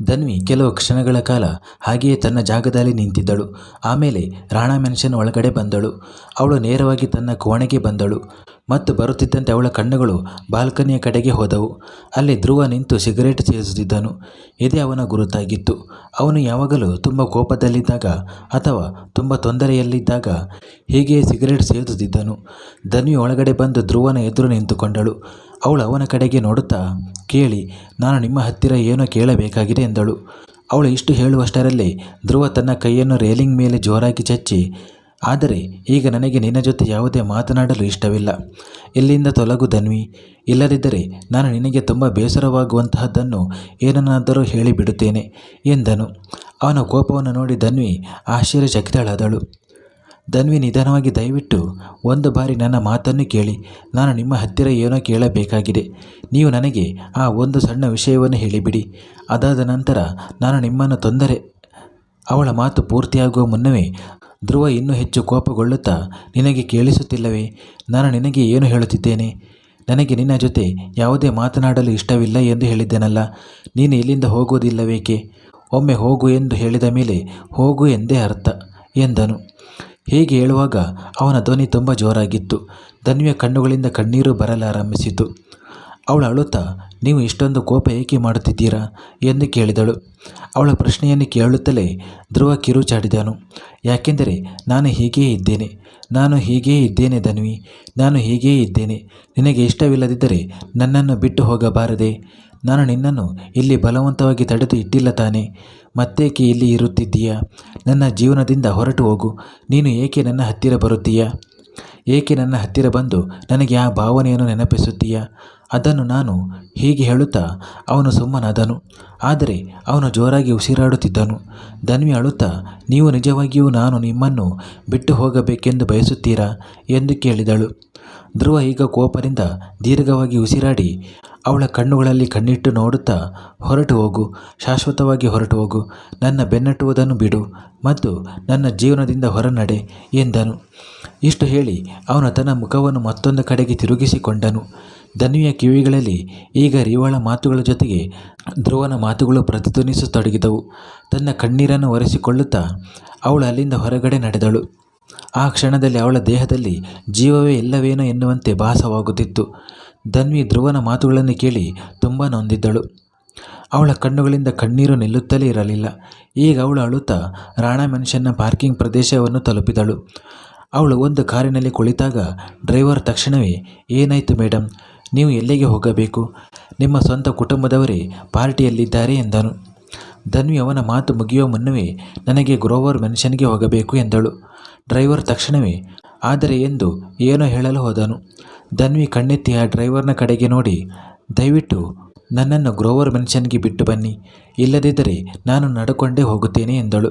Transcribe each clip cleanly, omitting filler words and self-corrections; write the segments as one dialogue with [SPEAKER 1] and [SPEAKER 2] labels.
[SPEAKER 1] ಧನ್ವಿ ಕೆಲವು ಕ್ಷಣಗಳ ಕಾಲ ಹಾಗೆಯೇ ತನ್ನ ಜಾಗದಲ್ಲಿ ನಿಂತಿದ್ದಳು. ಆಮೇಲೆ ರಾಣಾ ಮೆನ್ಷನ್ ಒಳಗಡೆ ಬಂದಳು. ಅವಳು ನೇರವಾಗಿ ತನ್ನ ಕೋಣೆಗೆ ಬಂದಳು ಮತ್ತು ಬರುತ್ತಿದ್ದಂತೆ ಅವಳ ಕಣ್ಣುಗಳು ಬಾಲ್ಕನಿಯ ಕಡೆಗೆ ಹೋದವು. ಅಲ್ಲಿ ಧ್ರುವ ನಿಂತು ಸಿಗರೇಟ್ ಸೇದಿಸುತ್ತಿದ್ದನು. ಇದೇ ಅವನ ಗುರುತಾಗಿತ್ತು. ಅವನು ಯಾವಾಗಲೂ ತುಂಬ ಕೋಪದಲ್ಲಿದ್ದಾಗ ಅಥವಾ ತುಂಬ ತೊಂದರೆಯಲ್ಲಿದ್ದಾಗ ಹೀಗೆಯೇ ಸಿಗರೇಟ್ ಸೇದುತ್ತಿದ್ದನು. ಧನ್ವಿ ಒಳಗಡೆ ಬಂದು ಧ್ರುವನ ಎದುರು ನಿಂತುಕೊಂಡಳು. ಅವಳು ಅವನ ಕಡೆಗೆ ನೋಡುತ್ತಾ, ಕೇಳಿ, ನಾನು ನಿಮ್ಮ ಹತ್ತಿರ ಏನೋ ಕೇಳಬೇಕಾಗಿದೆ ಎಂದಳು. ಅವಳು ಇಷ್ಟು ಹೇಳುವಷ್ಟರಲ್ಲೇ ಧ್ರುವ ತನ್ನ ಕೈಯನ್ನು ರೇಲಿಂಗ್ ಮೇಲೆ ಜೋರಾಗಿ ಚಚ್ಚಿ, ಆದರೆ ಈಗ ನನಗೆ ನಿನ್ನ ಜೊತೆ ಯಾವುದೇ ಮಾತನಾಡಲು ಇಷ್ಟವಿಲ್ಲ. ಇಲ್ಲಿಂದ ತೊಲಗು ಧನ್ವಿ. ಇಲ್ಲದಿದ್ದರೆ ನಾನು ನಿನಗೆ ತುಂಬ ಬೇಸರವಾಗುವಂತಹದ್ದನ್ನು ಏನನ್ನಾದರೂ ಹೇಳಿಬಿಡುತ್ತೇನೆ ಎಂದನು. ಅವನ ಕೋಪವನ್ನು ನೋಡಿ ಧನ್ವಿ ಆಶ್ಚರ್ಯಚಕಿತಳಾದಳು. ಧನ್ವಿ ನಿಧಾನವಾಗಿ, ದಯವಿಟ್ಟು ಒಂದು ಬಾರಿ ನನ್ನ ಮಾತನ್ನು ಕೇಳಿ. ನಾನು ನಿಮ್ಮ ಹತ್ತಿರ ಏನೋ ಕೇಳಬೇಕಾಗಿದೆ. ನೀವು ನನಗೆ ಆ ಒಂದು ಸಣ್ಣ ವಿಷಯವನ್ನು ಹೇಳಿಬಿಡಿ. ಅದಾದ ನಂತರ ನಾನು ನಿಮ್ಮನ್ನು ತೊಂದರೆ. ಅವಳ ಮಾತು ಪೂರ್ತಿಯಾಗುವ ಮುನ್ನವೇ ಧ್ರುವ ಇನ್ನೂ ಹೆಚ್ಚು ಕೋಪಗೊಳ್ಳುತ್ತಾ, ನಿನಗೆ ಕೇಳಿಸುತ್ತಿಲ್ಲವೇ? ನಾನು ನಿನಗೆ ಏನು ಹೇಳುತ್ತಿದ್ದೇನೆ? ನನಗೆ ನಿನ್ನ ಜೊತೆ ಯಾವುದೇ ಮಾತನಾಡಲು ಇಷ್ಟವಿಲ್ಲ ಎಂದು ಹೇಳಿದ್ದೇನಲ್ಲ. ನೀನು ಇಲ್ಲಿಂದ ಹೋಗುವುದಿಲ್ಲವೇಕೆ? ಒಮ್ಮೆ ಹೋಗು ಎಂದು ಹೇಳಿದ ಮೇಲೆ ಹೋಗು ಎಂದೇ ಅರ್ಥ ಎಂದನು. ಹೀಗೆ ಹೇಳುವಾಗ ಅವನ ಧ್ವನಿ ತುಂಬ ಜೋರಾಗಿತ್ತು. ಧನ್ವಿಯ ಕಣ್ಣುಗಳಿಂದ ಕಣ್ಣೀರು ಬರಲಾರಂಭಿಸಿತು. ಅವಳು ಅಳುತ್ತಾ, ನೀವು ಇಷ್ಟೊಂದು ಕೋಪ ಏಕೆ ಮಾಡುತ್ತಿದ್ದೀರಾ ಎಂದು ಕೇಳಿದಳು. ಅವಳ ಪ್ರಶ್ನೆಯನ್ನು ಕೇಳುತ್ತಲೇ ಧ್ರುವ ಕಿರುಚಾಡಿದನು. ಯಾಕೆಂದರೆ ನಾನು ಹೀಗೇ ಇದ್ದೇನೆ ಧನ್ವಿ, ನಾನು ಹೀಗೇ ಇದ್ದೇನೆ. ನಿನಗೆ ಇಷ್ಟವಿಲ್ಲದಿದ್ದರೆ ನನ್ನನ್ನು ಬಿಟ್ಟು ಹೋಗಬಾರದೆ? ನಾನು ನಿನ್ನನ್ನು ಇಲ್ಲಿ ಬಲವಂತವಾಗಿ ತಡೆದು ಇಟ್ಟಿಲ್ಲ ತಾನೆ? ಮತ್ತೇಕೆ ಇಲ್ಲಿ ಇರುತ್ತಿದ್ದೀಯಾ? ನನ್ನ ಜೀವನದಿಂದ ಹೊರಟು ಹೋಗು. ನೀನು ಏಕೆ ನನ್ನ ಹತ್ತಿರ ಬರುತ್ತೀಯಾ? ಏಕೆ ನನ್ನ ಹತ್ತಿರ ಬಂದು ನನಗೆ ಆ ಭಾವನೆಯನ್ನು ನೆನಪಿಸುತ್ತೀಯಾ? ಅದನ್ನು ನಾನು ಹೀಗೆ ಹೇಳುತ್ತಾ ಅವನು ಸುಮ್ಮನಾದನು. ಆದರೆ ಅವನು ಜೋರಾಗಿ ಉಸಿರಾಡುತ್ತಿದ್ದನು. ಧನ್ವಿ ಅಳುತ್ತಾ, ನೀವು ನಿಜವಾಗಿಯೂ ನಾನು ನಿಮ್ಮನ್ನು ಬಿಟ್ಟು ಹೋಗಬೇಕೆಂದು ಬಯಸುತ್ತೀರಾ ಎಂದು ಕೇಳಿದಳು. ಧ್ರುವ ಈಗ ಕೋಪದಿಂದ ದೀರ್ಘವಾಗಿ ಉಸಿರಾಡಿ ಅವಳ ಕಣ್ಣುಗಳಲ್ಲಿ ಕಣ್ಣಿಟ್ಟು ನೋಡುತ್ತಾ, ಹೊರಟು ಹೋಗು, ಶಾಶ್ವತವಾಗಿ ಹೊರಟು ಹೋಗು. ನನ್ನ ಬೆನ್ನಟ್ಟುವುದನ್ನು ಬಿಡು ಮತ್ತು ನನ್ನ ಜೀವನದಿಂದ ಹೊರನಡೆ ಎಂದನು. ಇಷ್ಟು ಹೇಳಿ ಅವನು ತನ್ನ ಮುಖವನ್ನು ಮತ್ತೊಂದು ಕಡೆಗೆ ತಿರುಗಿಸಿಕೊಂಡನು. ಧನ್ವಿಯ ಕಿವಿಗಳಲ್ಲಿ ಈಗ ರಿವಾಳ ಮಾತುಗಳ ಜೊತೆಗೆ ಧ್ರುವನ ಮಾತುಗಳು ಪ್ರತಿಧ್ವನಿಸತೊಡಗಿದವು. ತನ್ನ ಕಣ್ಣೀರನ್ನು ಒರೆಸಿಕೊಳ್ಳುತ್ತಾ ಅವಳು ಅಲ್ಲಿಂದ ಹೊರಗಡೆ ನಡೆದಳು. ಆ ಕ್ಷಣದಲ್ಲಿ ಅವಳ ದೇಹದಲ್ಲಿ ಜೀವವೇ ಇಲ್ಲವೇನೋ ಎನ್ನುವಂತೆ ಭಾಸವಾಗುತ್ತಿತ್ತು. ಧನ್ವಿ ಧ್ರುವನ ಮಾತುಗಳನ್ನು ಕೇಳಿ ತುಂಬ ನೊಂದಿದ್ದಳು. ಅವಳ ಕಣ್ಣುಗಳಿಂದ ಕಣ್ಣೀರು ನಿಲ್ಲುತ್ತಲೇ ಇರಲಿಲ್ಲ. ಈಗ ಅವಳು ಅಳುತ್ತಾ ರಾಣಾ ಮೆನ್ಷನ್ನ ಪಾರ್ಕಿಂಗ್ ಪ್ರದೇಶವನ್ನು ತಲುಪಿದಳು. ಅವಳು ಒಂದು ಕಾರಿನಲ್ಲಿ ಕುಳಿತಾಗ ಡ್ರೈವರ್ ತಕ್ಷಣವೇ, ಏನಾಯಿತು ಮೇಡಮ್, ನೀವು ಎಲ್ಲಿಗೆ ಹೋಗಬೇಕು? ನಿಮ್ಮ ಸ್ವಂತ ಕುಟುಂಬದವರೇ ಪಾರ್ಟಿಯಲ್ಲಿದ್ದಾರೆ ಎಂದನು. ಧನ್ವಿ ಅವನ ಮಾತು ಮುಗಿಯುವ ಮುನ್ನವೇ, ನನಗೆ ಗ್ರೋವರ್ ಮೆನ್ಷನ್ಗೆ ಹೋಗಬೇಕು ಎಂದಳು. ಡ್ರೈವರ್ ತಕ್ಷಣವೇ, ಆದರೆ ಎಂದು ಏನೋ ಹೇಳಲು ಹೋದನು. ಧನ್ವಿ ಕಣ್ಣೆತ್ತಿ ಆ ಡ್ರೈವರ್ನ ಕಡೆಗೆ ನೋಡಿ, ದಯವಿಟ್ಟು ನನ್ನನ್ನು ಗ್ರೋವರ್ ಮೆನ್ಷನ್ಗೆ ಬಿಟ್ಟು ಬನ್ನಿ, ಇಲ್ಲದಿದ್ದರೆ ನಾನು ನಡ್ಕೊಂಡೇ ಹೋಗುತ್ತೇನೆ ಎಂದಳು.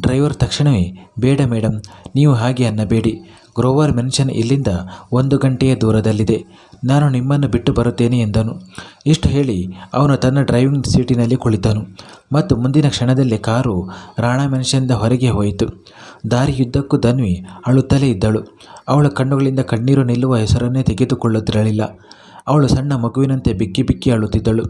[SPEAKER 1] ಡ್ರೈವರ್ ತಕ್ಷಣವೇ, ಬೇಡ ಮೇಡಮ್, ನೀವು ಹಾಗೆ ಅನ್ನಬೇಡಿ. ಗ್ರೋವರ್ ಮೆನ್ಷನ್ ಇಲ್ಲಿಂದ 1 ಗಂಟೆಯ ದೂರದಲ್ಲಿದೆ. ನಾನು ನಿಮ್ಮನ್ನು ಬಿಟ್ಟು ಬರುತ್ತೇನೆ ಎಂದನು. ಇಷ್ಟು ಹೇಳಿ ಅವನು ತನ್ನ ಡ್ರೈವಿಂಗ್ ಸೀಟಿನಲ್ಲಿ ಕುಳಿತನು ಮತ್ತು ಮುಂದಿನ ಕ್ಷಣದಲ್ಲಿ ಕಾರು ರಾಣಾ ಮೆನ್ಷನ್ನಿಂದ ಹೊರಗೆ ಹೋಯಿತು. ದಾರಿಯುದ್ದಕ್ಕೂ ಧನ್ವಿ ಅಳುತ್ತಲೇ ಇದ್ದಳು. ಅವಳ ಕಣ್ಣುಗಳಿಂದ ಕಣ್ಣೀರು ನಿಲ್ಲುವ ಹೆಸರನ್ನೇ ತೆಗೆದುಕೊಳ್ಳುತ್ತಿರಲಿಲ್ಲ. ಅವಳು ಸಣ್ಣ ಮಗುವಿನಂತೆ ಬಿಕ್ಕಿ ಬಿಕ್ಕಿ ಅಳುತ್ತಿದ್ದಳು.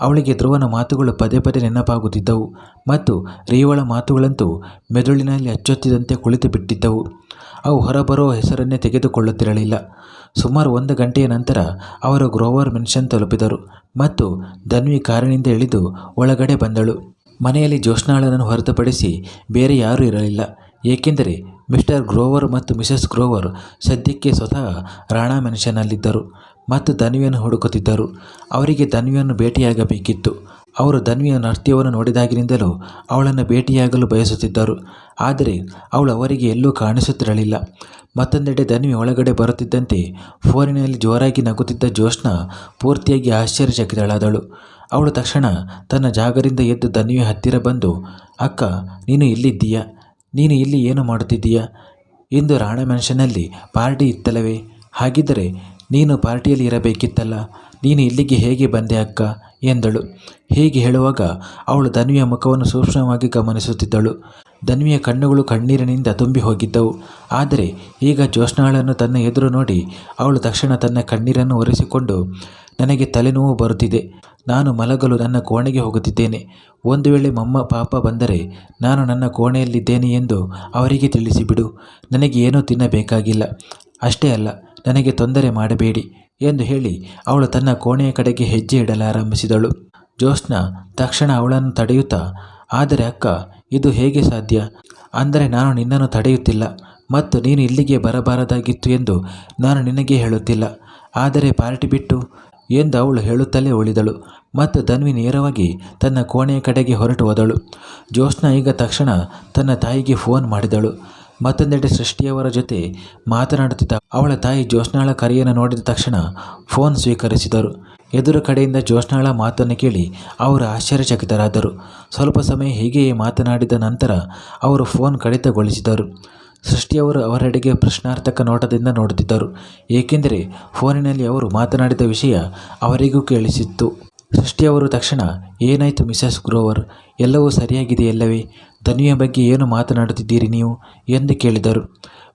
[SPEAKER 1] ಅವಳಿಗೆ ಧ್ರುವನ ಮಾತುಗಳು ಪದೇ ಪದೇ ನೆನಪಾಗುತ್ತಿದ್ದವು ಮತ್ತು ರಿಯವಳ ಮಾತುಗಳಂತೂ ಮೆದುಳಿನಲ್ಲಿ ಅಚ್ಚೊತ್ತಿದಂತೆ ಕುಳಿತು ಬಿಟ್ಟಿದ್ದವು. ಅವು ಹೊರಬರುವ ಹೆಸರನ್ನೇ ತೆಗೆದುಕೊಳ್ಳುತ್ತಿರಲಿಲ್ಲ. ಸುಮಾರು 1 ಗಂಟೆಯ ನಂತರ ಅವರು ಗ್ರೋವರ್ ಮೆನ್ಷನ್ ತಲುಪಿದರು ಮತ್ತು ಧನ್ವಿ ಕಾರಿನಿಂದ ಇಳಿದು ಒಳಗಡೆ ಬಂದಳು. ಮನೆಯಲ್ಲಿ ಜ್ಯೋತ್ಸ್ನಾಳನ್ನು ಹೊರತುಪಡಿಸಿ ಬೇರೆ ಯಾರೂ ಇರಲಿಲ್ಲ. ಏಕೆಂದರೆ ಮಿಸ್ಟರ್ ಗ್ರೋವರ್ ಮತ್ತು ಮಿಸಸ್ ಗ್ರೋವರ್ ಸದ್ಯಕ್ಕೆ ಸ್ವತಃ ರಾಣಾ ಮೆನ್ಷನ್ನಲ್ಲಿದ್ದರು ಮತ್ತು ಧನ್ವಿಯನ್ನು ಹುಡುಕುತ್ತಿದ್ದರು. ಅವರಿಗೆ ಧನ್ವಿಯನ್ನು ಭೇಟಿಯಾಗಬೇಕಿತ್ತು. ಅವರು ಧನ್ವಿಯ ನೃತ್ಯವನ್ನು ನೋಡಿದಾಗಿನಿಂದಲೂ ಅವಳನ್ನು ಭೇಟಿಯಾಗಲು ಬಯಸುತ್ತಿದ್ದರು. ಆದರೆ ಅವಳು ಅವರಿಗೆ ಎಲ್ಲೂ ಕಾಣಿಸುತ್ತಿರಲಿಲ್ಲ. ಮತ್ತೊಂದೆಡೆ ಧನ್ವಿ ಒಳಗಡೆ ಬರುತ್ತಿದ್ದಂತೆ ಫೋನಿನಲ್ಲಿ ಜೋರಾಗಿ ನಗುತ್ತಿದ್ದ ಜ್ಯೋತ್ಸ್ನಾ ಪೂರ್ತಿಯಾಗಿ ಆಶ್ಚರ್ಯಚಕಿತಳಾದಳು. ಅವಳು ತಕ್ಷಣ ತನ್ನ ಜಾಗದಿಂದ ಎದ್ದು ಧನ್ವಿಯ ಹತ್ತಿರ ಬಂದು, ಅಕ್ಕ, ನೀನು ಇಲ್ಲಿದ್ದೀಯಾ? ನೀನು ಇಲ್ಲಿ ಏನು ಮಾಡುತ್ತಿದ್ದೀಯಾ? ಇಂದು ರಾಣಾ ಮೆನ್ಷನ್ನಲ್ಲಿ ಪಾರ್ಟಿ ಇತ್ತಲ್ಲವೇ? ಹಾಗಿದ್ದರೆ ನೀನು ಪಾರ್ಟಿಯಲ್ಲಿ ಇರಬೇಕಿತ್ತಲ್ಲ. ನೀನು ಇಲ್ಲಿಗೆ ಹೇಗೆ ಬಂದೆ ಅಕ್ಕ ಎಂದಳು. ಹೀಗೆ ಹೇಳುವಾಗ ಅವಳು ಧನ್ವಿಯ ಮುಖವನ್ನು ಸೂಕ್ಷ್ಮವಾಗಿ ಗಮನಿಸುತ್ತಿದ್ದಳು. ಧನ್ವಿಯ ಕಣ್ಣುಗಳು ಕಣ್ಣೀರಿನಿಂದ ತುಂಬಿ ಹೋಗಿದ್ದವು. ಆದರೆ ಈಗ ಜ್ಯೋತ್ಸ್ನಾಳನ್ನು ತನ್ನ ಎದುರು ನೋಡಿ ಅವಳು ತಕ್ಷಣ ತನ್ನ ಕಣ್ಣೀರನ್ನು ಒರೆಸಿಕೊಂಡು, ನನಗೆ ತಲೆನೋವು ಬರುತ್ತಿದೆ. ನಾನು ಮಲಗಲು ನನ್ನ ಕೋಣೆಗೆ ಹೋಗುತ್ತಿದ್ದೇನೆ. ಒಂದು ವೇಳೆ ಮಮ್ಮ ಪಾಪ ಬಂದರೆ ನಾನು ನನ್ನ ಕೋಣೆಯಲ್ಲಿದ್ದೇನೆ ಎಂದು ಅವರಿಗೆ ತಿಳಿಸಿಬಿಡು. ನನಗೆ ಏನೂ ತಿನ್ನಬೇಕಾಗಿಲ್ಲ. ಅಷ್ಟೇ ಅಲ್ಲ, ನನಗೆ ತೊಂದರೆ ಮಾಡಬೇಡಿ ಎಂದು ಹೇಳಿ ಅವಳು ತನ್ನ ಕೋಣೆಯ ಕಡೆಗೆ ಹೆಜ್ಜೆ ಇಡಲಾರಂಭಿಸಿದಳು. ಜ್ಯೋತ್ಸ್ನಾ ತಕ್ಷಣ ಅವಳನ್ನು ತಡೆಯುತ್ತಾ, ಆದರೆ ಅಕ್ಕ, ಇದು ಹೇಗೆ ಸಾಧ್ಯ? ಅಂದರೆ ನಾನು ನಿನ್ನನ್ನು ತಡೆಯುತ್ತಿಲ್ಲ ಮತ್ತು ನೀನು ಇಲ್ಲಿಗೆ ಬರಬಾರದಾಗಿತ್ತು ಎಂದು ನಾನು ನಿನಗೆ ಹೇಳುತ್ತಿಲ್ಲ. ಆದರೆ ಪಾರ್ಟಿ ಬಿಟ್ಟು ಎಂದು ಅವಳು ಹೇಳುತ್ತಲೇ ಉಳಿದಳು ಮತ್ತು ಧನ್ವಿ ನೇರವಾಗಿ ತನ್ನ ಕೋಣೆಯ ಕಡೆಗೆ ಹೊರಟು ಹೋದಳು. ಜ್ಯೋತ್ಸ್ನಾ ಈಗ ತಕ್ಷಣ ತನ್ನ ತಾಯಿಗೆ ಫೋನ್ ಮಾಡಿದಳು. ಮತ್ತೊಂದೆಡೆ ಸೃಷ್ಟಿಯವರ ಜೊತೆ ಮಾತನಾಡುತ್ತಿದ್ದ ಅವಳ ತಾಯಿ ಜ್ಯೋತ್ಸ್ನಾಳ ಕರೆಯನ್ನು ನೋಡಿದ ತಕ್ಷಣ ಫೋನ್ ಸ್ವೀಕರಿಸಿದರು. ಎದುರು ಕಡೆಯಿಂದ ಜ್ಯೋತ್ಸ್ನಾಳ ಮಾತನ್ನು ಕೇಳಿ ಅವರು ಆಶ್ಚರ್ಯಚಕಿತರಾದರು. ಸ್ವಲ್ಪ ಸಮಯ ಹೀಗೆಯೇ ಮಾತನಾಡಿದ ನಂತರ ಅವರು ಫೋನ್ ಕಡಿತಗೊಳಿಸಿದರು. ಸೃಷ್ಟಿಯವರು ಅವರೆಡೆಗೆ ಪ್ರಶ್ನಾರ್ಥಕ ನೋಟದಿಂದ ನೋಡುತ್ತಿದ್ದರು, ಏಕೆಂದರೆ ಫೋನಿನಲ್ಲಿ ಅವರು ಮಾತನಾಡಿದ ವಿಷಯ ಅವರಿಗೂ ಕೇಳಿಸಿತ್ತು. ಸೃಷ್ಟಿಯವರು ತಕ್ಷಣ, ಏನಾಯಿತು ಮಿಸಸ್ ಗ್ರೋವರ್, ಎಲ್ಲವೂ ಸರಿಯಾಗಿದೆಯಲ್ಲವೇ? ಧನ್ವಿಯ ಬಗ್ಗೆ ಏನು ಮಾತನಾಡುತ್ತಿದ್ದೀರಿ ನೀವು ಎಂದು ಕೇಳಿದರು.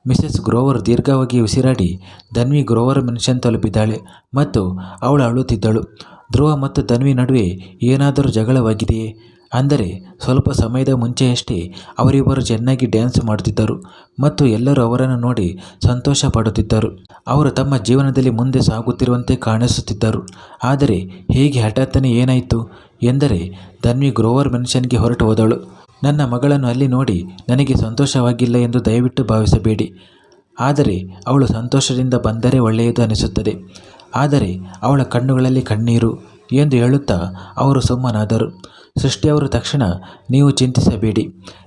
[SPEAKER 1] ಮಿಸಸ್ ಗ್ರೋವರ್ ದೀರ್ಘವಾಗಿ ಉಸಿರಾಡಿ, ಧನ್ವಿ ಗ್ರೋವರ್ ಮೆನ್ಷನ್ ತಲುಪಿದ್ದಾಳೆ ಮತ್ತು ಅವಳು ಅಳುತ್ತಿದ್ದಳು. ಧ್ರುವ ಮತ್ತು ಧನ್ವಿ ನಡುವೆ ಏನಾದರೂ ಜಗಳವಾಗಿದೆಯೇ? ಅಂದರೆ ಸ್ವಲ್ಪ ಸಮಯದ ಮುಂಚೆಯಷ್ಟೇ ಅವರಿಬ್ಬರು ಚೆನ್ನಾಗಿ ಡ್ಯಾನ್ಸ್ ಮಾಡುತ್ತಿದ್ದರು ಮತ್ತು ಎಲ್ಲರೂ ಅವರನ್ನು ನೋಡಿ ಸಂತೋಷ ಪಡುತ್ತಿದ್ದರು. ಅವರು ತಮ್ಮ ಜೀವನದಲ್ಲಿ ಮುಂದೆ ಸಾಗುತ್ತಿರುವಂತೆ ಕಾಣಿಸುತ್ತಿದ್ದರು. ಆದರೆ ಹೇಗೆ ಹಠಾತ್ತನೆ ಏನಾಯಿತು ಎಂದರೆ ಧನ್ವಿ ಗ್ರೋವರ್ ಮೆನ್ಷನ್ಗೆ ಹೊರಟು ಹೋದಳು. ನನ್ನ ಮಗಳನ್ನು ಅಲ್ಲಿ ನೋಡಿ ನನಗೆ ಸಂತೋಷವಾಗಿಲ್ಲ ಎಂದು ದಯವಿಟ್ಟು ಭಾವಿಸಬೇಡಿ. ಆದರೆ ಅವಳು ಸಂತೋಷದಿಂದ ಬಂದರೆ ಒಳ್ಳೆಯದು ಅನಿಸುತ್ತದೆ. ಆದರೆ ಅವಳ ಕಣ್ಣುಗಳಲ್ಲಿ ಕಣ್ಣೀರು ಎಂದು ಹೇಳುತ್ತಾ ಅವರು ಸುಮ್ಮನಾದರು. ಸೃಷ್ಟಿಯವರು ತಕ್ಷಣ, ನೀವು ಚಿಂತಿಸಬೇಡಿ,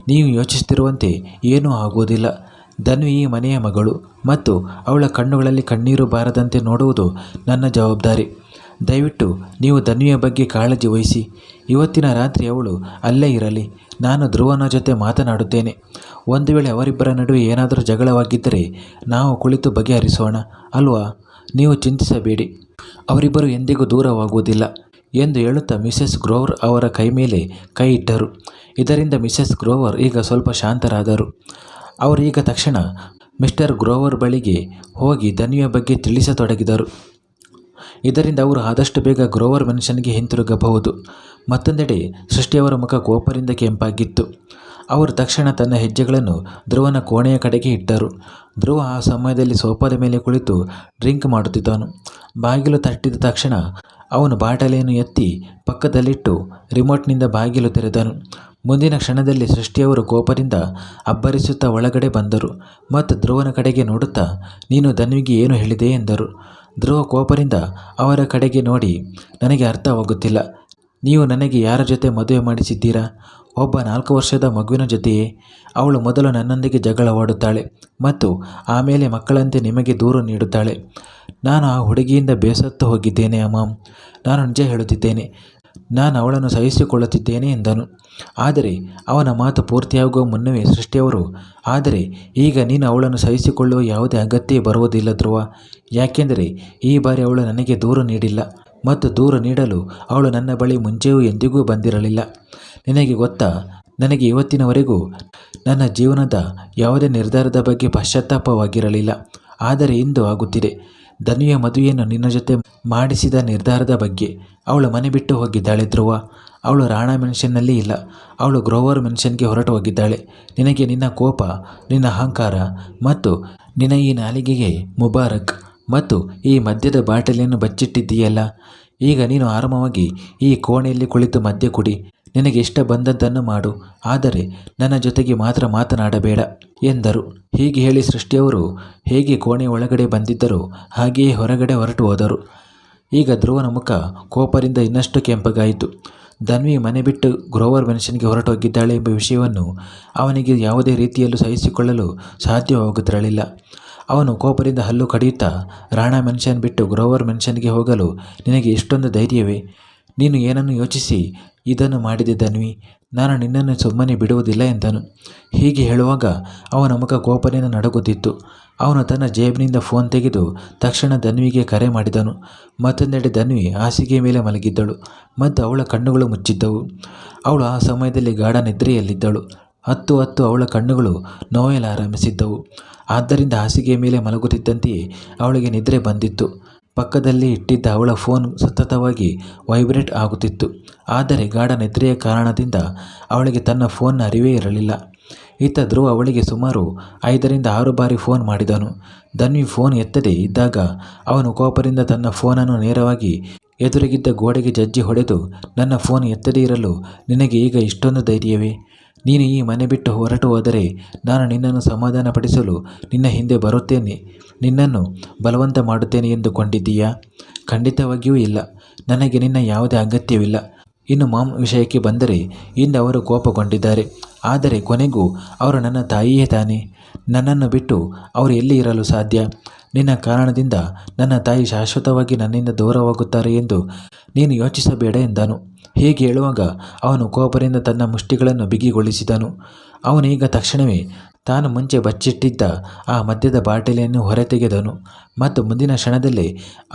[SPEAKER 1] ನೀವು ಯೋಚಿಸುತ್ತಿರುವಂತೆ ಏನೂ ಆಗುವುದಿಲ್ಲ. ಧನ್ವಿ ಈ ಮನೆಯ ಮಗಳು ಮತ್ತು ಅವಳ ಕಣ್ಣುಗಳಲ್ಲಿ ಕಣ್ಣೀರು ಬಾರದಂತೆ ನೋಡುವುದು ನನ್ನ ಜವಾಬ್ದಾರಿ. ದಯವಿಟ್ಟು ನೀವು ಧನ್ವಿಯ ಬಗ್ಗೆ ಕಾಳಜಿ ವಹಿಸಿ. ಇವತ್ತಿನ ರಾತ್ರಿ ಅವಳು ಅಲ್ಲೇ ಇರಲಿ. ನಾನು ಧ್ರುವನ ಜೊತೆ ಮಾತನಾಡುತ್ತೇನೆ. ಒಂದು ವೇಳೆ ಅವರಿಬ್ಬರ ನಡುವೆ ಏನಾದರೂ ಜಗಳವಾಗಿದ್ದರೆ ನಾವು ಕುಳಿತು ಬಗೆಹರಿಸೋಣ ಅಲ್ವಾ? ನೀವು ಚಿಂತಿಸಬೇಡಿ, ಅವರಿಬ್ಬರು ಎಂದಿಗೂ ದೂರವಾಗುವುದಿಲ್ಲ ಎಂದು ಹೇಳುತ್ತಾ ಮಿಸೆಸ್ ಗ್ರೋವರ್ ಅವರ ಕೈ ಮೇಲೆ ಕೈ ಇಟ್ಟರು. ಇದರಿಂದ ಮಿಸೆಸ್ ಗ್ರೋವರ್ ಈಗ ಸ್ವಲ್ಪ ಶಾಂತರಾದರು. ಅವರು ಈಗ ತಕ್ಷಣ ಮಿಸ್ಟರ್ ಗ್ರೋವರ್ ಬಳಿಗೆ ಹೋಗಿ ಧನ್ವಿಯ ಬಗ್ಗೆ ತಿಳಿಸತೊಡಗಿದರು. ಇದರಿಂದ ಅವರು ಆದಷ್ಟು ಬೇಗ ಗ್ರೋವರ್ ಮೆನ್ಷನ್ಗೆ ಹಿಂತಿರುಗಬಹುದು. ಮತ್ತೊಂದೆಡೆ ಸೃಷ್ಟಿಯವರ ಮುಖ ಕೋಪದಿಂದ ಕೆಂಪಾಗಿತ್ತು. ಅವರು ತಕ್ಷಣ ತನ್ನ ಹೆಜ್ಜೆಗಳನ್ನು ಧ್ರುವನ ಕೋಣೆಯ ಕಡೆಗೆ ಇಟ್ಟರು. ಧ್ರುವ ಆ ಸಮಯದಲ್ಲಿ ಸೋಫಾದ ಮೇಲೆ ಕುಳಿತು ಡ್ರಿಂಕ್ ಮಾಡುತ್ತಿದ್ದನು. ಬಾಗಿಲು ತಟ್ಟಿದ ತಕ್ಷಣ ಅವನು ಬಾಟಲಿಯನ್ನು ಎತ್ತಿ ಪಕ್ಕದಲ್ಲಿಟ್ಟು ರಿಮೋಟ್ನಿಂದ ಬಾಗಿಲು ತೆರೆದನು. ಮುಂದಿನ ಕ್ಷಣದಲ್ಲಿ ಸೃಷ್ಟಿಯವರು ಕೋಪದಿಂದ ಅಬ್ಬರಿಸುತ್ತಾ ಒಳಗಡೆ ಬಂದರು ಮತ್ತು ಧ್ರುವನ ಕಡೆಗೆ ನೋಡುತ್ತಾ, ನೀನು ಧನ್ವಿಗೆ ಏನು ಹೇಳಿದೆ ಎಂದರು. ಧ್ರುವ ಕೋಪದಿಂದ ಅವರ ಕಡೆಗೆ ನೋಡಿ, ನನಗೆ ಅರ್ಥವಾಗುತ್ತಿಲ್ಲ. ನೀವು ನನಗೆ ಯಾರ ಜೊತೆ ಮದುವೆ ಮಾಡಿಸಿದ್ದೀರಾ? ಒಬ್ಬ 4 ವರ್ಷದ ಮಗುವಿನ ಜೊತೆಯೇ? ಅವಳು ಮೊದಲು ನನ್ನೊಂದಿಗೆ ಜಗಳವಾಡುತ್ತಾಳೆ ಮತ್ತು ಆಮೇಲೆ ಮಕ್ಕಳಂತೆ ನಿಮಗೆ ದೂರು ನೀಡುತ್ತಾಳೆ. ನಾನು ಆ ಹುಡುಗಿಯಿಂದ ಬೇಸತ್ತು ಹೋಗಿದ್ದೇನೆ ಅಮ್ಮಾಮ್. ನಾನು ನಿಜ ಹೇಳುತ್ತಿದ್ದೇನೆ, ನಾನು ಅವಳನ್ನು ಸಹಿಸಿಕೊಳ್ಳುತ್ತಿದ್ದೇನೆ ಎಂದನು. ಆದರೆ ಅವನ ಮಾತು ಪೂರ್ತಿಯಾಗುವ ಮುನ್ನವೇ ಸೃಷ್ಟಿಯವರು, ಆದರೆ ಈಗ ನೀನು ಅವಳನ್ನು ಸಹಿಸಿಕೊಳ್ಳುವ ಯಾವುದೇ ಅಗತ್ಯ ಬರುವುದಿಲ್ಲ ಧ್ರುವ. ಯಾಕೆಂದರೆ ಈ ಬಾರಿ ಅವಳು ನನಗೆ ದೂರು ನೀಡಿಲ್ಲ ಮತ್ತು ದೂರು ನೀಡಲು ಅವಳು ನನ್ನ ಬಳಿ ಮುಂಚೆಯೂ ಎಂದಿಗೂ ಬಂದಿರಲಿಲ್ಲ. ನಿನಗೆ ಗೊತ್ತಾ, ನನಗೆ ಇವತ್ತಿನವರೆಗೂ ನನ್ನ ಜೀವನದ ಯಾವುದೇ ನಿರ್ಧಾರದ ಬಗ್ಗೆ ಪಶ್ಚಾತ್ತಾಪವಾಗಿರಲಿಲ್ಲ. ಆದರೆ ಇಂದು ಆಗುತ್ತಿದೆ. ಧನ್ವಿಯ ಮದುವೆಯನ್ನು ನಿನ್ನ ಜೊತೆ ಮಾಡಿಸಿದ ನಿರ್ಧಾರದ ಬಗ್ಗೆ. ಅವಳು ಮನೆ ಬಿಟ್ಟು ಹೋಗಿದ್ದಾಳೆ ಧ್ರುವ. ಅವಳು ರಾಣಾ ಮೆನ್ಷನ್ನಲ್ಲಿ ಇಲ್ಲ. ಅವಳು ಗ್ರೋವರ್ ಮೆನ್ಷನ್ಗೆ ಹೊರಟು ಹೋಗಿದ್ದಾಳೆ. ನಿನಗೆ ನಿನ್ನ ಕೋಪ, ನಿನ್ನ ಅಹಂಕಾರ ಮತ್ತು ನಿನ್ನ ಈ ನಾಲಿಗೆಗೆ ಮುಬಾರಕ್ ಮತ್ತು ಈ ಮದ್ಯದ ಬಾಟಲಿಯನ್ನು ಬಚ್ಚಿಟ್ಟಿದ್ದೀಯಲ್ಲ. ಈಗ ನೀನು ಆರಾಮವಾಗಿ ಈ ಕೋಣೆಯಲ್ಲಿ ಕುಳಿತು ಮದ್ಯ ಕುಡಿ. ನಿನಗೆ ಇಷ್ಟ ಬಂದದ್ದನ್ನು ಮಾಡು, ಆದರೆ ನನ್ನ ಜೊತೆಗೆ ಮಾತ್ರ ಮಾತನಾಡಬೇಡ ಎಂದರು. ಹೀಗೆ ಹೇಳಿ ಸೃಷ್ಟಿಯವರು ಹೇಗೆ ಕೋಣೆ ಒಳಗಡೆ ಬಂದಿದ್ದರೋ ಹಾಗೆಯೇ ಹೊರಗಡೆ ಹೊರಟು ಹೋದರು. ಈಗ ಧ್ರುವನ ಮುಖ ಕೋಪದಿಂದ ಇನ್ನಷ್ಟು ಕೆಂಪಗಾಯಿತು. ಧನ್ವಿ ಮನೆ ಬಿಟ್ಟು ಗ್ರೋವರ್ ಮೆನ್ಷನ್ಗೆ ಹೊರಟೋಗಿದ್ದಾಳೆ ಎಂಬ ವಿಷಯವನ್ನು ಅವನಿಗೆ ಯಾವುದೇ ರೀತಿಯಲ್ಲೂ ಸಹಿಸಿಕೊಳ್ಳಲು ಸಾಧ್ಯವಾಗುತ್ತಿರಲಿಲ್ಲ. ಅವನು ಕೋಪದಿಂದ ಹಲ್ಲು ಕಡಿಯುತ್ತಾ, ರಾಣಾ ಮೆನ್ಷನ್ ಬಿಟ್ಟು ಗ್ರೋವರ್ ಮೆನ್ಷನ್ಗೆ ಹೋಗಲು ನಿನಗೆ ಇಷ್ಟೊಂದು ಧೈರ್ಯವೇ? ನೀನು ಏನನ್ನು ಯೋಚಿಸಿ ಇದನ್ನು ಮಾಡಿದೆ ಧನ್ವಿ? ನಾನು ನಿನ್ನನ್ನು ಸುಮ್ಮನೆ ಬಿಡುವುದಿಲ್ಲ ಎಂದನು. ಹೀಗೆ ಹೇಳುವಾಗ ಅವನ ಮುಖ ಕೋಪದಿಂದ ನಡುಗುತ್ತಿತ್ತು. ಅವನು ತನ್ನ ಜೇಬಿನಿಂದ ಫೋನ್ ತೆಗೆದು ತಕ್ಷಣ ಧನ್ವಿಗೆ ಕರೆ ಮಾಡಿದನು. ಮತ್ತೊಂದೆಡೆ ಧನ್ವಿ ಹಾಸಿಗೆ ಮೇಲೆ ಮಲಗಿದ್ದಳು ಮತ್ತು ಅವಳ ಕಣ್ಣುಗಳು ಮುಚ್ಚಿದ್ದವು. ಅವಳು ಆ ಸಮಯದಲ್ಲಿ ಗಾಢ ನಿದ್ರೆಯಲ್ಲಿದ್ದಳು. ಹತ್ತು ಅವಳ ಕಣ್ಣುಗಳು ನೋಯಲಾರಂಭಿಸಿದ್ದವು. ಆದ್ದರಿಂದ ಹಾಸಿಗೆಯ ಮೇಲೆ ಮಲಗುತ್ತಿದ್ದಂತೆಯೇ ಅವಳಿಗೆ ನಿದ್ರೆ ಬಂದಿತ್ತು. ಪಕ್ಕದಲ್ಲಿ ಇಟ್ಟಿದ್ದ ಅವಳ ಫೋನ್ ಸತತವಾಗಿ ವೈಬ್ರೇಟ್ ಆಗುತ್ತಿತ್ತು. ಆದರೆ ಗಾಢ ನಿದ್ರೆಯ ಕಾರಣದಿಂದ ಅವಳಿಗೆ ತನ್ನ ಫೋನ್ನ ಅರಿವೇ ಇರಲಿಲ್ಲ. ಇತ್ತ ಧ್ರುವ ಅವಳಿಗೆ ಸುಮಾರು 5ರಿಂದ 6 ಬಾರಿ ಫೋನ್ ಮಾಡಿದನು. ಧನ್ವಿ ಫೋನ್ ಎತ್ತದೇ ಇದ್ದಾಗ ಅವನು ಕೋಪದಿಂದ ತನ್ನ ಫೋನನ್ನು ನೇರವಾಗಿ ಎದುರಿಗಿದ್ದ ಗೋಡೆಗೆ ಜಜ್ಜಿ ಹೊಡೆದು, ನನ್ನ ಫೋನ್ ಎತ್ತದೇ ಇರಲು ನಿನಗೆ ಈಗ ಇಷ್ಟೊಂದು ಧೈರ್ಯವೇ? ನೀನು ಈ ಮನೆ ಬಿಟ್ಟು ಹೊರಟು ಹೋದರೆ ನಾನು ನಿನ್ನನ್ನು ಸಮಾಧಾನಪಡಿಸಲು ನಿನ್ನ ಹಿಂದೆ ಬರುತ್ತೇನೆ, ನಿನ್ನನ್ನು ಬಲವಂತ ಮಾಡುತ್ತೇನೆ ಎಂದುಕೊಂಡಿದ್ದೀಯಾ? ಖಂಡಿತವಾಗಿಯೂ ಇಲ್ಲ. ನನಗೆ ನಿನ್ನ ಯಾವುದೇ ಅಗತ್ಯವಿಲ್ಲ. ಇನ್ನು ಮಾಮ್ ವಿಷಯಕ್ಕೆ ಬಂದರೆ, ಇಂದು ಅವರು ಕೋಪಗೊಂಡಿದ್ದಾರೆ. ಆದರೆ ಕೊನೆಗೂ ಅವರು ನನ್ನ ತಾಯಿಯೇ ತಾನೇ. ನನ್ನನ್ನು ಬಿಟ್ಟು ಅವರು ಎಲ್ಲಿ ಇರಲು ಸಾಧ್ಯ? ನಿನ್ನ ಕಾರಣದಿಂದ ನನ್ನ ತಾಯಿ ಶಾಶ್ವತವಾಗಿ ನನ್ನಿಂದ ದೂರವಾಗುತ್ತಾರೆ ಎಂದು ನೀನು ಯೋಚಿಸಬೇಡ ಎಂದನು. ಹೀಗೆ ಹೇಳುವಾಗ ಅವನು ಕೋಪದಿಂದ ತನ್ನ ಮುಷ್ಟಿಗಳನ್ನು ಬಿಗಿಗೊಳಿಸಿದನು. ಅವನೀಗ ತಕ್ಷಣವೇ ತಾನು ಮುಂಚೆ ಬಚ್ಚಿಟ್ಟಿದ್ದ ಆ ಮದ್ಯದ ಬಾಟಲಿಯನ್ನು ಹೊರತೆಗೆದನು ಮತ್ತು ಮುಂದಿನ ಕ್ಷಣದಲ್ಲೇ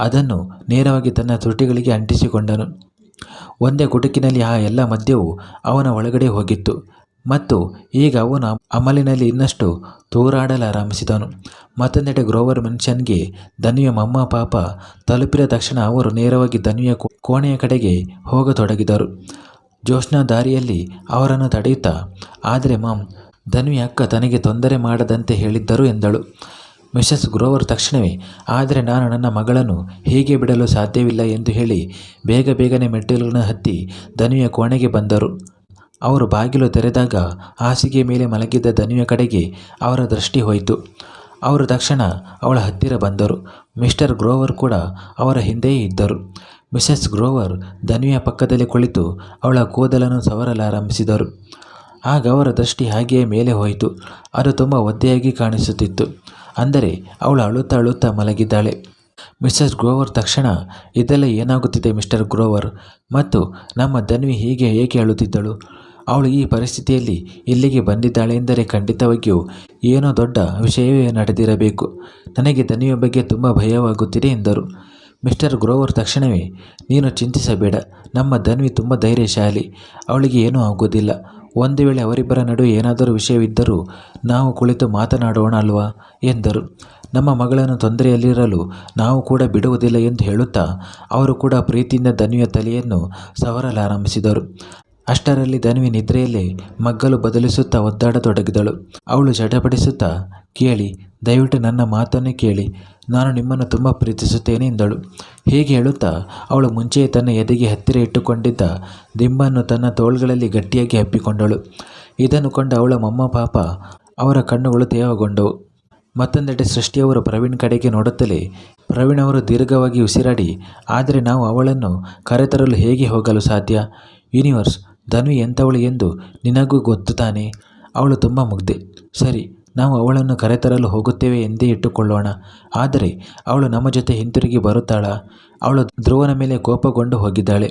[SPEAKER 1] ಅದನ್ನು ನೇರವಾಗಿ ತನ್ನ ತುಟಿಗಳಿಗೆ ಅಂಟಿಸಿಕೊಂಡನು. ಒಂದೇ ಗುಟುಕಿನಲ್ಲಿ ಆ ಎಲ್ಲ ಮದ್ಯವು ಅವನ ಒಳಗಡೆ ಹೋಗಿತ್ತು ಮತ್ತು ಈಗ ಅವನು ಅಮಲಿನಲ್ಲಿ ಇನ್ನಷ್ಟು ತೂರಾಡಲಾರಂಭಿಸಿದನು. ಮತ್ತೊಂದೆಡೆ ಗ್ರೋವರ್ ಮೆನ್ಷನ್ಗೆ ಧನ್ವಿಯ ಮಮ್ಮ ಪಾಪ ತಲುಪಿದ ತಕ್ಷಣ ಅವರು ನೇರವಾಗಿ ಧನ್ವಿಯ ಕೋಣೆಯ ಕಡೆಗೆ ಹೋಗತೊಡಗಿದರು. ಜೋಶ್ನಾ ದಾರಿಯಲ್ಲಿ ಅವರನ್ನು ತಡೆಯುತ್ತಾ, ಆದರೆ ಮಾಮ್, ಧನ್ವಿ ಅಕ್ಕ ತನಗೆ ತೊಂದರೆ ಮಾಡದಂತೆ ಹೇಳಿದ್ದರು ಎಂದಳು. ಮಿಸೆಸ್ ಗ್ರೋವರ್ ತಕ್ಷಣವೇ, ಆದರೆ ನಾನು ನನ್ನ ಮಗಳನ್ನು ಹೀಗೆ ಬಿಡಲು ಸಾಧ್ಯವಿಲ್ಲ ಎಂದು ಹೇಳಿ ಬೇಗನೆ ಮೆಟ್ಟಿಲುಗಳನ್ನು ಹತ್ತಿ ಧನ್ವಿಯ ಕೋಣೆಗೆ ಬಂದರು. ಅವರು ಬಾಗಿಲು ತೆರೆದಾಗ ಹಾಸಿಗೆ ಮೇಲೆ ಮಲಗಿದ್ದ ಧನ್ವಿಯ ಕಡೆಗೆ ಅವರ ದೃಷ್ಟಿ ಹೋಯಿತು. ಅವರು ತಕ್ಷಣ ಅವಳ ಹತ್ತಿರ ಬಂದರು. ಮಿಸ್ಟರ್ ಗ್ರೋವರ್ ಕೂಡ ಅವರ ಹಿಂದೆಯೇ ಇದ್ದರು. ಮಿಸೆಸ್ ಗ್ರೋವರ್ ಧನ್ವಿಯ ಪಕ್ಕದಲ್ಲಿ ಕುಳಿತು ಅವಳ ಕೂದಲನ್ನು ಸವರಲಾರಂಭಿಸಿದರು. ಆಗ ಅವರ ದೃಷ್ಟಿ ಹಾಗೆಯೇ ಮೇಲೆ ಹೋಯಿತು. ಅದು ತುಂಬ ಒದ್ದೆಯಾಗಿ ಕಾಣಿಸುತ್ತಿತ್ತು. ಅಂದರೆ ಅವಳು ಅಳುತ್ತಾ ಮಲಗಿದ್ದಾಳೆ. ಮಿಸೆಸ್ ಗ್ರೋವರ್ ತಕ್ಷಣ, ಇದೆಲ್ಲ ಏನಾಗುತ್ತಿದೆ ಮಿಸ್ಟರ್ ಗ್ರೋವರ್? ಮತ್ತು ನಮ್ಮ ಧನ್ವಿ ಹೀಗೆ ಏಕೆ ಅಳುತ್ತಿದ್ದಳು? ಅವಳು ಈ ಪರಿಸ್ಥಿತಿಯಲ್ಲಿ ಇಲ್ಲಿಗೆ ಬಂದಿದ್ದಾಳೆ ಎಂದರೆ ಖಂಡಿತವಾಗಿಯೂ ಏನೋ ದೊಡ್ಡ ವಿಷಯವೇ ನಡೆದಿರಬೇಕು. ನನಗೆ ಧನ್ವಿಯ ಬಗ್ಗೆ ತುಂಬ ಭಯವಾಗುತ್ತಿದೆ ಎಂದರು. ಮಿಸ್ಟರ್ ಗ್ರೋವರ್ ತಕ್ಷಣವೇ, ನೀನು ಚಿಂತಿಸಬೇಡ, ನಮ್ಮ ಧನ್ವಿ ತುಂಬ ಧೈರ್ಯಶಾಲಿ, ಅವಳಿಗೆ ಏನೂ ಆಗುವುದಿಲ್ಲ. ಒಂದು ವೇಳೆ ಅವರಿಬ್ಬರ ನಡುವೆ ಏನಾದರೂ ವಿಷಯವಿದ್ದರೂ ನಾವು ಕುಳಿತು ಮಾತನಾಡೋಣ ಅಲ್ವಾ ಎಂದರು. ನಮ್ಮ ಮಗಳನ್ನು ತೊಂದರೆಯಲ್ಲಿರಲು ನಾವು ಕೂಡ ಬಿಡುವುದಿಲ್ಲ ಎಂದು ಹೇಳುತ್ತಾ ಅವರು ಕೂಡ ಪ್ರೀತಿಯಿಂದ ಧನ್ವಿಯ ತಲೆಯನ್ನು ಸವರಲಾರಂಭಿಸಿದರು. ಅಷ್ಟರಲ್ಲಿ ಧನ್ವಿ ನಿದ್ರೆಯಲ್ಲೇ ಮಗ್ಗಲು ಬದಲಿಸುತ್ತಾ ಒದ್ದಾಡತೊಡಗಿದಳು. ಅವಳು ಚಟಪಡಿಸುತ್ತಾ, ಕೇಳಿ, ದಯವಿಟ್ಟು ನನ್ನ ಮಾತನ್ನೇ ಕೇಳಿ, ನಾನು ನಿಮ್ಮನ್ನು ತುಂಬ ಪ್ರೀತಿಸುತ್ತೇನೆ ಎಂದಳು. ಹೀಗೆ ಹೇಳುತ್ತಾ ಅವಳು ಮುಂಚೆಯೇ ತನ್ನ ಎದೆಗೆ ಹತ್ತಿರ ಇಟ್ಟುಕೊಂಡಿದ್ದ ದಿಂಬನ್ನು ತನ್ನ ತೋಳುಗಳಲ್ಲಿ ಗಟ್ಟಿಯಾಗಿ ಹಪ್ಪಿಕೊಂಡಳು. ಇದನ್ನು ಕಂಡ ಅವಳ ಮಮ್ಮ ಪಾಪ ಅವರ ಕಣ್ಣುಗಳು ತೇವಗೊಂಡವು. ಮತ್ತೊಂದೆಡೆ ಸೃಷ್ಟಿಯವರು ಪ್ರವೀಣ್ ಕಡೆಗೆ ನೋಡುತ್ತಲೇ, ಪ್ರವೀಣ್ ಅವರು ದೀರ್ಘವಾಗಿ ಉಸಿರಾಡಿ, ಆದರೆ ನಾವು ಅವಳನ್ನು ಕರೆತರಲು ಹೇಗೆ ಹೋಗಲು ಸಾಧ್ಯ? ಯೂನಿವರ್ಸ್, ಧನ್ವಿ ಎಂಥವಳು ಎಂದು ನಿನಗೂ ಗೊತ್ತು ತಾನೇ. ಅವಳು ತುಂಬ ಮುಗ್ಧೆ. ಸರಿ, ನಾವು ಅವಳನ್ನು ಕರೆತರಲು ಹೋಗುತ್ತೇವೆ ಎಂದೇ ಇಟ್ಟುಕೊಳ್ಳೋಣ. ಆದರೆ ಅವಳು ನಮ್ಮ ಜೊತೆ ಹಿಂತಿರುಗಿ ಬರುತ್ತಾಳಾ? ಅವಳು ಧ್ರುವನ ಮೇಲೆ ಕೋಪಗೊಂಡು ಹೋಗಿದ್ದಾಳೆ.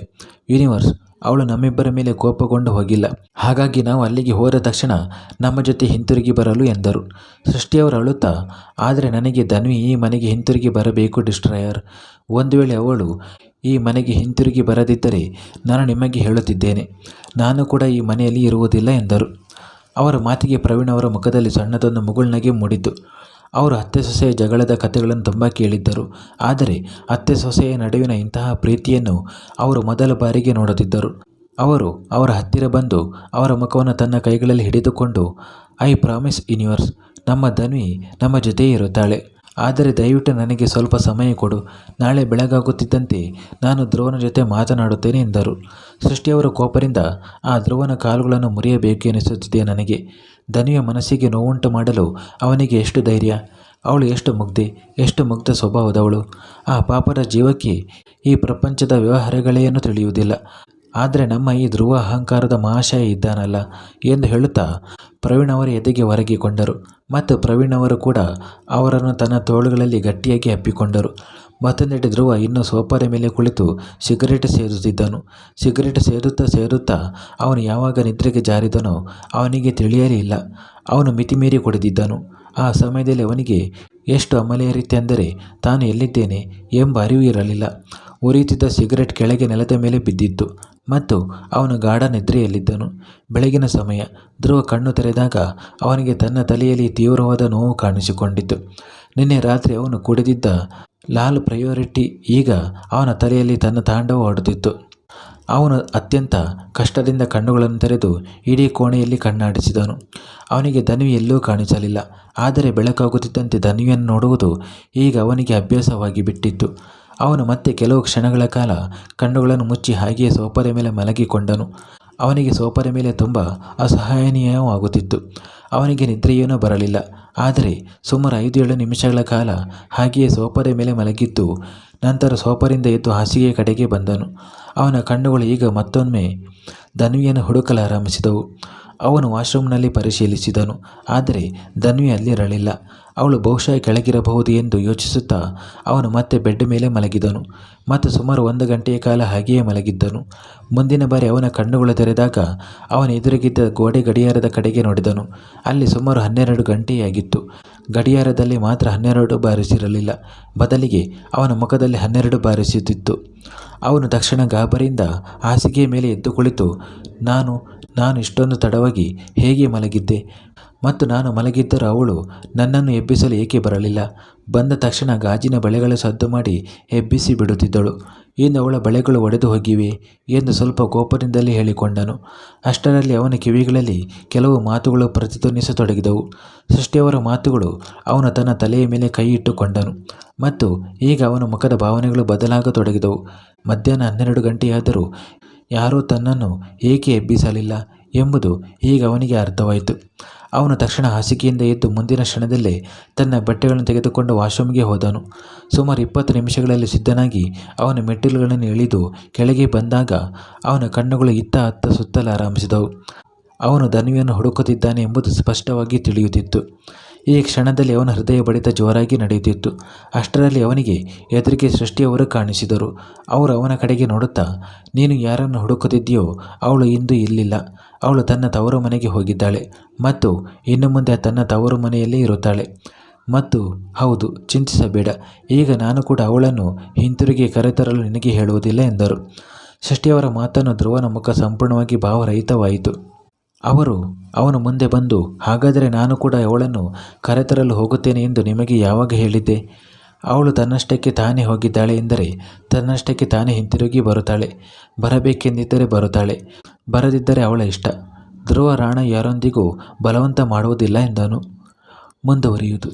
[SPEAKER 1] ಯೂನಿವರ್ಸ್, ಅವಳು ನಮ್ಮಿಬ್ಬರ ಮೇಲೆ ಕೋಪಗೊಂಡು ಹೋಗಿಲ್ಲ. ಹಾಗಾಗಿ ನಾವು ಅಲ್ಲಿಗೆ ಹೋದ ತಕ್ಷಣ ನಮ್ಮ ಜೊತೆ ಹಿಂತಿರುಗಿ ಬರಲು ಎಂದರು. ಸೃಷ್ಟಿಯವರು ಅಳುತ್ತಾ, ಆದರೆ ನನಗೆ ಧನ್ವಿ ಈ ಮನೆಗೆ ಹಿಂತಿರುಗಿ ಬರಬೇಕು ಡಿಸ್ಟ್ರಾಯರ್. ಒಂದು ವೇಳೆ ಅವಳು ಈ ಮನೆಗೆ ಹಿಂತಿರುಗಿ ಬರದಿದ್ದರೆ ನಾನು ನಿಮಗೆ ಹೇಳುತ್ತಿದ್ದೇನೆ, ನಾನು ಕೂಡ ಈ ಮನೆಯಲ್ಲಿ ಇರುವುದಿಲ್ಲ ಎಂದರು. ಅವರ ಮಾತಿಗೆ ಪ್ರವೀಣ್ ಅವರ ಮುಖದಲ್ಲಿ ಸಣ್ಣದೊಂದು ಮುಗುಳ್ನಗೆ ಮೂಡಿದ್ದು. ಅವರು ಅತ್ತೆ ಸೊಸೆಯ ಜಗಳದ ಕಥೆಗಳನ್ನು ತುಂಬ ಕೇಳಿದ್ದರು. ಆದರೆ ಅತ್ತೆ ಸೊಸೆಯ ನಡುವಿನ ಇಂತಹ ಪ್ರೀತಿಯನ್ನು ಅವರು ಮೊದಲ ಬಾರಿಗೆ ನೋಡುತ್ತಿದ್ದರು. ಅವರು ಅವರ ಹತ್ತಿರ ಬಂದು ಅವರ ಮುಖವನ್ನು ತನ್ನ ಕೈಗಳಲ್ಲಿ ಹಿಡಿದುಕೊಂಡು, ಐ ಪ್ರಾಮಿಸ್ ಯೂನಿವರ್ಸ್, ನಮ್ಮ ಧನ್ವಿ ನಮ್ಮ ಜೊತೆಯೇ ಇರುತ್ತಾಳೆ. ಆದರೆ ದಯವಿಟ್ಟು ನನಗೆ ಸ್ವಲ್ಪ ಸಮಯ ಕೊಡು. ನಾಳೆ ಬೆಳಗಾಗುತ್ತಿದ್ದಂತೆ ನಾನು ಧ್ರುವನ ಜೊತೆ ಮಾತನಾಡುತ್ತೇನೆ ಎಂದರು. ಸೃಷ್ಟಿಯವರ ಕೋಪದಿಂದ ಆ ಧ್ರುವನ ಕಾಲುಗಳನ್ನು ಮುರಿಯಬೇಕು ಎನಿಸುತ್ತಿದೆ ನನಗೆ. ಧನ್ವಿಯ ಮನಸ್ಸಿಗೆ ನೋವುಂಟು ಮಾಡಲು ಅವನಿಗೆ ಎಷ್ಟು ಧೈರ್ಯ! ಅವಳು ಎಷ್ಟು ಮುಗ್ಧೆ, ಎಷ್ಟು ಮುಗ್ಧ ಸ್ವಭಾವದವಳು! ಆ ಪಾಪದ ಜೀವಕ್ಕೆ ಈ ಪ್ರಪಂಚದ ವ್ಯವಹಾರಗಳೇನು ತಿಳಿಯುವುದಿಲ್ಲ. ಆದರೆ ನಮ್ಮ ಈ ಧ್ರುವ ಅಹಂಕಾರದ ಮಹಾಶಯ ಇದ್ದಾನಲ್ಲ ಎಂದು ಹೇಳುತ್ತಾ ಪ್ರವೀಣ್ ಅವರ ಎದೆಗೆ ಒರಗಿಕೊಂಡರು. ಮತ್ತು ಪ್ರವೀಣ್ ಅವರು ಕೂಡ ಅವರನ್ನು ತನ್ನ ತೋಳುಗಳಲ್ಲಿ ಗಟ್ಟಿಯಾಗಿ ಅಪ್ಪಿಕೊಂಡರು. ಮತ್ತೊಂದೆಡೆ ಧ್ರುವ ಇನ್ನೂ ಸೋಫಾದ ಮೇಲೆ ಕುಳಿತು ಸಿಗರೇಟ್ ಸೇದುತ್ತಿದ್ದನು. ಸಿಗರೇಟ್ ಸೇದುತ್ತಾ ಅವನು ಯಾವಾಗ ನಿದ್ರೆಗೆ ಜಾರಿದನೋ ಅವನಿಗೆ ತಿಳಿಯಲೇ ಇಲ್ಲ. ಅವನು ಮಿತಿಮೀರಿ ಕುಡಿದಿದ್ದನು. ಆ ಸಮಯದಲ್ಲಿ ಅವನಿಗೆ ಎಷ್ಟು ಅಮಲೇರಿತೆಂದರೆ ತಾನು ಎಲ್ಲಿದ್ದೇನೆ ಎಂಬ ಅರಿವು ಇರಲಿಲ್ಲ. ಉರಿಯುತ್ತಿದ್ದ ಸಿಗರೇಟ್ ಕೆಳಗೆ ನೆಲದ ಮೇಲೆ ಬಿದ್ದಿತ್ತು ಮತ್ತು ಅವನು ಗಾಢ ನಿದ್ರೆಯಲ್ಲಿದ್ದನು. ಬೆಳಗಿನ ಸಮಯ. ಧ್ರುವ ಕಣ್ಣು ತೆರೆದಾಗ ಅವನಿಗೆ ತನ್ನ ತಲೆಯಲ್ಲಿ ತೀವ್ರವಾದ ನೋವು ಕಾಣಿಸಿಕೊಂಡಿತು. ನಿನ್ನೆ ರಾತ್ರಿ ಅವನು ಕುಡಿದಿದ್ದ ಲಾಲ್ ಪ್ರಯಾರಿಟಿ ಈಗ ಅವನ ತಲೆಯಲ್ಲಿ ತನ್ನ ತಾಂಡವ ಆಡುತ್ತಿತ್ತು. ಅವನು ಅತ್ಯಂತ ಕಷ್ಟದಿಂದ ಕಣ್ಣುಗಳನ್ನು ತೆರೆದು ಇಡೀ ಕೋಣೆಯಲ್ಲಿ ಕಣ್ಣಾಡಿಸಿದನು. ಅವನಿಗೆ ಧನ್ವಿ ಎಲ್ಲೂ ಕಾಣಿಸಲಿಲ್ಲ. ಆದರೆ ಬೆಳಕಾಗುತ್ತಿದ್ದಂತೆ ಧನ್ವಿಯನ್ನು ನೋಡುವುದು ಈಗ ಅವನಿಗೆ ಅಭ್ಯಾಸವಾಗಿ ಬಿಟ್ಟಿತ್ತು. ಅವನು ಮತ್ತೆ ಕೆಲವು ಕ್ಷಣಗಳ ಕಾಲ ಕಣ್ಣುಗಳನ್ನು ಮುಚ್ಚಿ ಹಾಗೆಯೇ ಸೋಫಾದ ಮೇಲೆ ಮಲಗಿಕೊಂಡನು. ಅವನಿಗೆ ಸೋಫಾದ ಮೇಲೆ ತುಂಬ ಅಸಹನೀಯವಾಗುತ್ತಿತ್ತು. ಅವನಿಗೆ ನಿದ್ರೆಯೇನೂ ಬರಲಿಲ್ಲ. ಆದರೆ ಸುಮಾರು 5-7 ನಿಮಿಷಗಳ ಕಾಲ ಹಾಗೆಯೇ ಸೋಫಾದ ಮೇಲೆ ಮಲಗಿದ್ದು ನಂತರ ಸೋಫಾದಿಂದ ಎದ್ದು ಹಾಸಿಗೆಯ ಕಡೆಗೆ ಬಂದನು. ಅವನ ಕಣ್ಣುಗಳು ಈಗ ಮತ್ತೊಮ್ಮೆ ಧನ್ವಿಯನ್ನು ಹುಡುಕಲಾರಂಭಿಸಿದವು. ಅವನು ವಾಶ್ರೂಮ್ನಲ್ಲಿ ಪರಿಶೀಲಿಸಿದನು. ಆದರೆ ಧನ್ವಿ ಅಲ್ಲಿರಲಿಲ್ಲ. ಅವಳು ಬಹುಶಃ ಕೆಳಗಿರಬಹುದು ಎಂದು ಯೋಚಿಸುತ್ತಾ ಅವನು ಮತ್ತೆ ಬೆಡ್ ಮೇಲೆ ಮಲಗಿದನು ಮತ್ತು ಸುಮಾರು 1 ಗಂಟೆಯ ಕಾಲ ಹಾಗೆಯೇ ಮಲಗಿದ್ದನು. ಮುಂದಿನ ಬಾರಿ ಅವನ ಕಣ್ಣುಗಳು ತೆರೆದಾಗ ಅವನ ಎದುರಿಗಿದ್ದ ಗೋಡೆ ಗಡಿಯಾರದ ಕಡೆಗೆ ನೋಡಿದನು. ಅಲ್ಲಿ ಸುಮಾರು 12 ಗಂಟೆಯಾಗಿತ್ತು. ಗಡಿಯಾರದಲ್ಲಿ ಮಾತ್ರ 12 ಬಾರಿಸಿರಲಿಲ್ಲ, ಬದಲಿಗೆ ಅವನ ಮುಖದಲ್ಲಿ 12 ಬಾರಿಸುತ್ತಿತ್ತು. ಅವನು ತಕ್ಷಣ ಗಾಬರಿಯಿಂದ ಹಾಸಿಗೆಯ ಮೇಲೆ ಎದ್ದು ಕುಳಿತು ನಾನು ಇಷ್ಟೊಂದು ತಡವಾಗಿ ಹೇಗೆ ಮಲಗಿದ್ದೆ ಮತ್ತು ನಾನು ಮಲಗಿದ್ದರೂ ಅವಳು ನನ್ನನ್ನು ಎಬ್ಬಿಸಲು ಏಕೆ ಬರಲಿಲ್ಲ? ಬಂದ ತಕ್ಷಣ ಗಾಜಿನ ಬಳೆಗಳು ಸದ್ದು ಮಾಡಿ ಎಬ್ಬಿಸಿ ಬಿಡುತ್ತಿದ್ದಳು. ಇನ್ನು ಅವಳ ಬಳೆಗಳು ಒಡೆದು ಹೋಗಿವೆ ಎಂದು ಸ್ವಲ್ಪ ಕೋಪದಿಂದಲೇ ಹೇಳಿಕೊಂಡನು. ಅಷ್ಟರಲ್ಲಿ ಅವನ ಕಿವಿಗಳಲ್ಲಿ ಕೆಲವು ಮಾತುಗಳು ಪ್ರತಿಧ್ವನಿಸತೊಡಗಿದವು. ಸೃಷ್ಟಿಯವರ ಮಾತುಗಳು. ಅವನು ತನ್ನ ತಲೆಯ ಮೇಲೆ ಕೈ ಇಟ್ಟುಕೊಂಡನು ಮತ್ತು ಈಗ ಅವನ ಮುಖದ ಭಾವನೆಗಳು ಬದಲಾಗತೊಡಗಿದವು. ಮಧ್ಯಾಹ್ನ 12 ಗಂಟೆಯಾದರೂ ಯಾರೂ ತನ್ನನ್ನು ಏಕೆ ಎಬ್ಬಿಸಲಿಲ್ಲ ಎಂಬುದು ಈಗ ಅವನಿಗೆ ಅರ್ಥವಾಯಿತು. ಅವನು ತಕ್ಷಣ ಹಾಸಿಗೆಯಿಂದ ಎದ್ದು ಮುಂದಿನ ಕ್ಷಣದಲ್ಲೇ ತನ್ನ ಬಟ್ಟೆಗಳನ್ನು ತೆಗೆದುಕೊಂಡು ವಾಶ್ರೂಮ್ಗೆ ಹೋದನು. ಸುಮಾರು 20 ನಿಮಿಷಗಳಲ್ಲಿ ಸಿದ್ಧನಾಗಿ ಅವನ ಮೆಟ್ಟಿಲುಗಳನ್ನು ಇಳಿದು ಕೆಳಗೆ ಬಂದಾಗ ಅವನ ಕಣ್ಣುಗಳು ಇತ್ತ ಅತ್ತ ಸುತ್ತಲಾರಂಭಿಸಿದವು. ಅವನು ಧನ್ವಿಯನ್ನು ಹುಡುಕುತ್ತಿದ್ದಾನೆ ಎಂಬುದು ಸ್ಪಷ್ಟವಾಗಿ ತಿಳಿಯುತ್ತಿತ್ತು. ಈ ಕ್ಷಣದಲ್ಲಿ ಅವನ ಹೃದಯ ಬಡಿತ ಜೋರಾಗಿ ನಡೆಯುತ್ತಿತ್ತು. ಅಷ್ಟರಲ್ಲಿ ಅವನಿಗೆ ಎದುರಿಗೆ ಸೃಷ್ಟಿಯವರು ಕಾಣಿಸಿದರು. ಅವರು ಅವನ ಕಡೆಗೆ ನೋಡುತ್ತಾ, ನೀನು ಯಾರನ್ನು ಹುಡುಕುತ್ತಿದ್ದೀಯೋ ಅವಳು ಇಂದು ಇಲ್ಲಿಲ್ಲ. ಅವಳು ತನ್ನ ತವರು ಮನೆಗೆ ಹೋಗಿದ್ದಾಳೆ ಮತ್ತು ಇನ್ನು ಮುಂದೆ ತನ್ನ ತವರು ಮನೆಯಲ್ಲೇ ಇರುತ್ತಾಳೆ. ಮತ್ತು ಹೌದು, ಚಿಂತಿಸಬೇಡ, ಈಗ ನಾನು ಕೂಡ ಅವಳನ್ನು ಹಿಂತಿರುಗಿ ಕರೆತರಲು ನಿನಗೆ ಹೇಳುವುದಿಲ್ಲ ಎಂದರು. ಸೃಷ್ಟಿಯವರ ಮಾತನ್ನು ಧ್ರುವನ ಮುಖ ಸಂಪೂರ್ಣವಾಗಿ ಭಾವರಹಿತವಾಯಿತು. ಅವನು ಮುಂದೆ ಬಂದು, ಹಾಗಾದರೆ ನಾನು ಕೂಡ ಅವಳನ್ನು ಕರೆತರಲು ಹೋಗುತ್ತೇನೆ ಎಂದು ನಿಮಗೆ ಯಾವಾಗ ಹೇಳಿದ್ದೆ? ಅವಳು ತನ್ನಷ್ಟಕ್ಕೆ ತಾನೇ ಹೋಗಿದ್ದಾಳೆ ಎಂದರೆ ತನ್ನಷ್ಟಕ್ಕೆ ತಾನೇ ಹಿಂತಿರುಗಿ ಬರುತ್ತಾಳೆ. ಬರಬೇಕೆಂದಿದ್ದರೆ ಬರುತ್ತಾಳೆ, ಬರದಿದ್ದರೆ ಅವಳ ಇಷ್ಟ. ಧ್ರುವ ರಾಣ ಯಾರೊಂದಿಗೂ ಬಲವಂತ ಮಾಡುವುದಿಲ್ಲ ಎಂದನು. ಮುಂದುವರಿಯುವುದು.